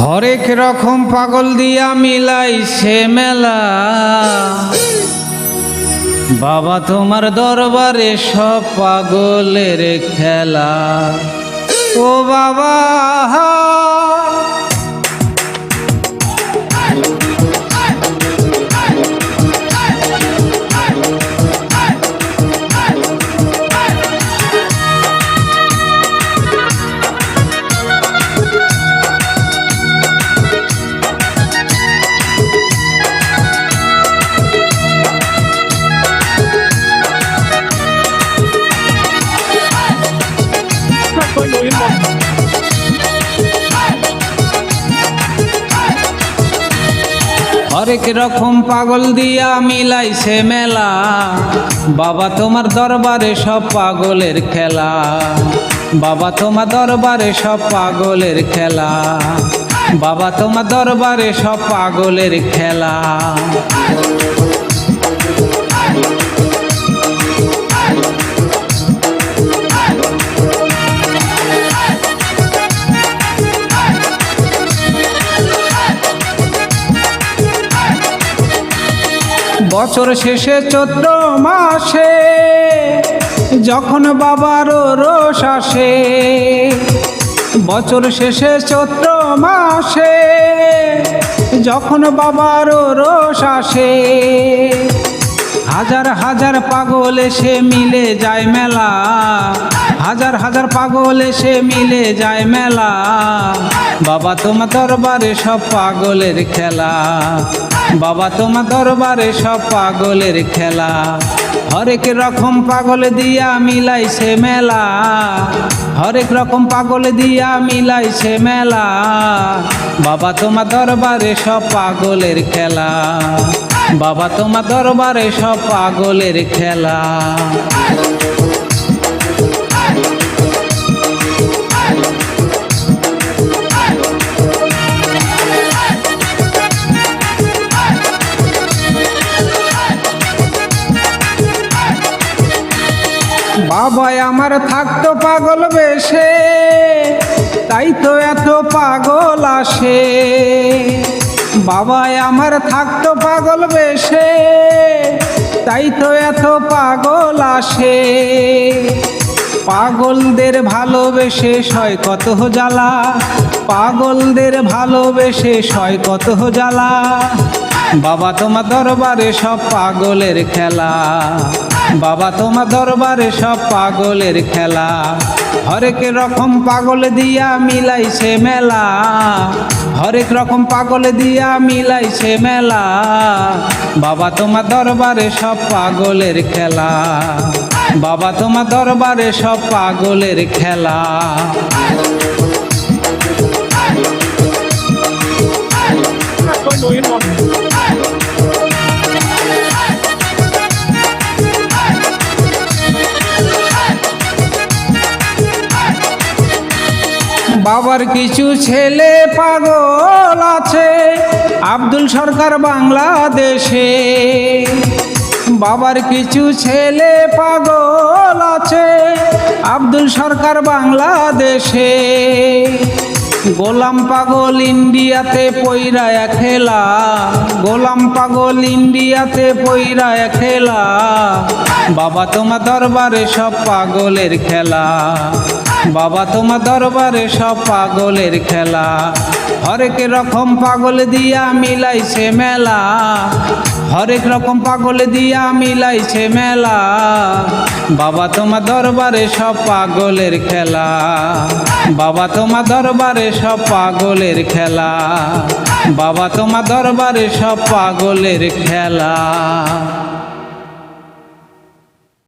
হরেক রকম পাগল দিয়া মিলাইছে মেলা। বাবা তোমার দরবারে সব পাগলের খেলা। ও বাবা হরেক রকম পাগল দিয়া মিলাইছে মেলা। বাবা তোমার দরবারে সব পাগলের খেলা। বাবা তোমার দরবারে সব পাগলের খেলা। বাবা তোমার দরবারে সব পাগলের খেলা। বছর শেষে চৈত্র মাসে যখন বাবার রোষ আসে, বছর শেষে চৈত্র মাসে যখন বাবার রোষ আসে, হাজার হাজার পাগল এসে মিলে যায় মেলা। হাজার হাজার পাগল এসে মিলে যায় মেলা। বাবা তোমার দরবারে সব পাগলের খেলা। বাবা তোমার দরবারে সব পাগলের খেলা। হরেক রকম পাগল দিয়া মিলাইছে মেলা। হরেক রকম পাগল দিয়া মিলাইছে মেলা। বাবা তোমার দরবারে সব পাগলের খেলা। বাবা তোমার দরবারে সব পাগলের খেলা। বাবাই আমার থাকতো পাগল বেশে, তাই তো এত পাগল আসে। বাবাই আমার থাকতো পাগল বেশে, তাই তো এত পাগল আসে। পাগলদের ভালোবেসে সয় কত জ্বালা। পাগলদের ভালোবেসে সয় কত জ্বালা। বাবা তোমার দরবারে সব পাগলের খেলা। বাবা তোমার দরবারে সব পাগলের খেলা। হরেক রকম পাগল দিয়া মিলাইছে মেলা। হরেক রকম পাগল দিয়া মিলাইছে মেলা। বাবা তোমার দরবারে সব পাগলের খেলা। বাবা তোমার দরবারে সব পাগলের খেলা। বাবার কিছু ছেলে পাগল আছে আব্দুল সরকার বাংলাদেশে। বাবার কিছু ছেলে পাগল আছে আব্দুল সরকার বাংলাদেশে। গোলাম পাগল ইন্ডিয়াতে পইরা খেলা। গোলাম পাগল ইন্ডিয়াতে পইরা খেলা। বাবা তোমার দরবারে সব পাগলের খেলা। বাবা তোমার দরবারে সব পাগলের খেলা। হরেক রকম পাগল দিয়া মিলাইছে মেলা। হরেক রকম পাগল দিয়া মিলাইছে মেলা। বাবা তোমার দরবারে সব পাগলের খেলা। বাবা তোমার দরবারে সব পাগলের খেলা। বাবা তোমার দরবারে সব পাগলের খেলা।